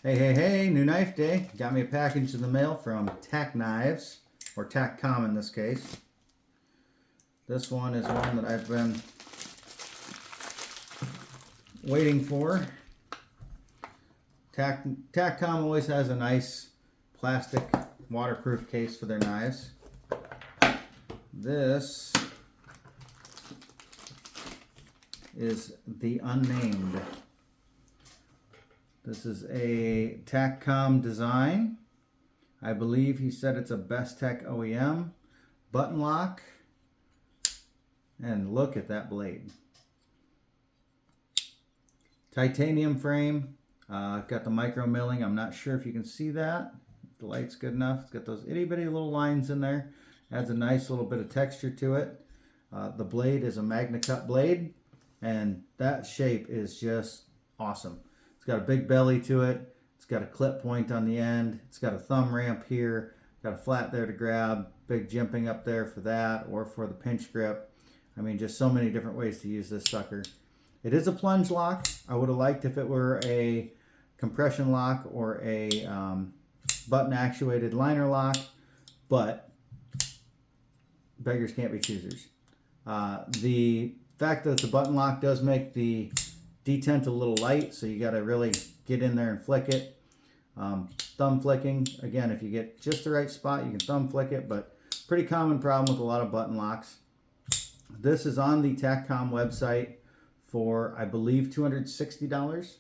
Hey, new knife day. Got me a package in the mail from Tac Knives, or Takcom in this case. This one is one that I've been waiting for. Takcom always has a nice plastic waterproof case for their knives. This is the Unnamed. This is a Takcom design. I believe he said it's a Bestech OEM. Button lock. And look at that blade. Titanium frame. Got the micro milling. I'm not sure if you can see that. The light's good enough. It's got those itty bitty little lines in there. Adds a nice little bit of texture to it. The blade is a Magna Cut blade. And that shape is just awesome. It's got a big belly to it. It's got a clip point on the end. It's got a thumb ramp here. Got a flat there to grab. Big jimping up there for that or for the pinch grip. I mean, just so many different ways to use this sucker. It is a plunge lock. I would have liked if it were a compression lock or a button actuated liner lock, but beggars can't be choosers. The fact that it's a button lock does make the detent a little light, so you got to really get in there and flick it. Thumb flicking, again, if you get just the right spot, you can thumb flick it, but pretty common problem with a lot of button locks. This is on the Takcom website for, I believe, $260.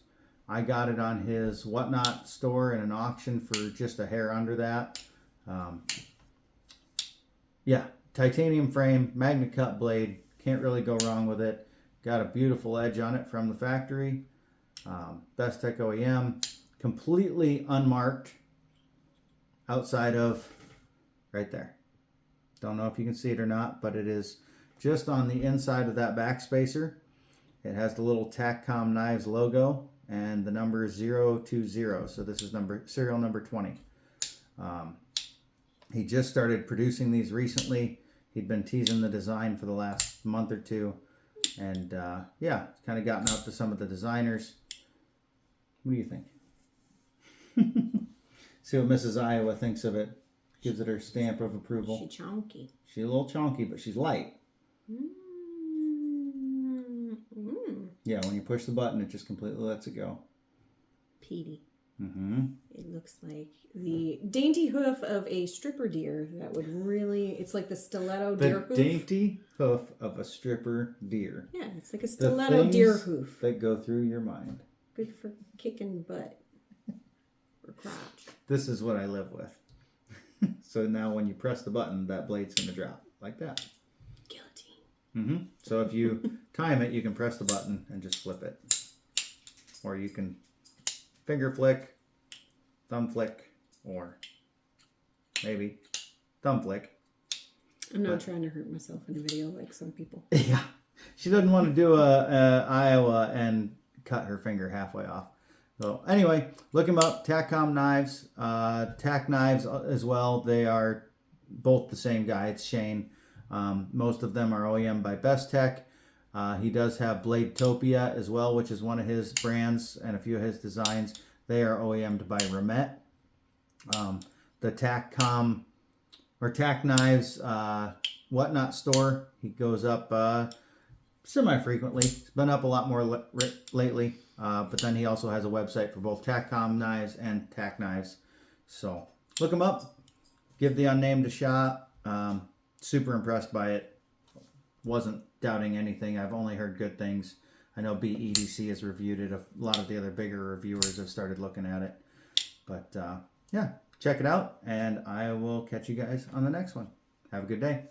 I got it on his Whatnot store in an auction for just a hair under that. Yeah, titanium frame, Magna Cut blade, can't really go wrong with it. Got a beautiful edge on it from the factory. Bestech OEM. Completely unmarked outside of right there. Don't know if you can see it or not, but it is just on the inside of that back spacer. It has the little Takcom Knives logo and the number is 020. So this is serial number 20. He just started producing these recently. He'd been teasing the design for the last month or two. And yeah, it's kind of gotten out to some of the designers. What do you think? See what Mrs. Iowa thinks of it. Gives it her stamp of approval. She's chunky. She's a little chunky, but she's light. Yeah, when you push the button, it just completely lets it go. Petey. It looks like the dainty hoof of a stripper deer that would really, it's like the stiletto deer hoof. The dainty hoof of a stripper deer. Yeah, it's like a stiletto deer hoof. That go through your mind. Good for kicking butt. Or crotch. This is what I live with. So now when you press the button, that blade's going to drop like that. Guillotine. So if you time it, you can press the button and just flip it. Or you can finger flick, thumb flick, or maybe thumb flick. I'm not trying to hurt myself in a video like some people. Yeah. She doesn't want to do a Iowa and cut her finger halfway off. So anyway, look him up. Takcom Knives, Tac Knives as well. They are both the same guy. It's Shane. Most of them are OEM by Bestech. He does have Bladetopia as well, which is one of his brands and a few of his designs. They are OEM'd by Remet. The Takcom or Tac Knives Whatnot store, he goes up semi-frequently. He's been up a lot more lately. But then he also has a website for both Takcom Knives and Tac Knives. So look him up. Give the Unnamed a shot. Super impressed by it. Wasn't doubting anything. I've only heard good things. I know BEDC has reviewed it. A lot of the other bigger reviewers have started looking at it. But yeah, check it out. And I will catch you guys on the next one. Have a good day.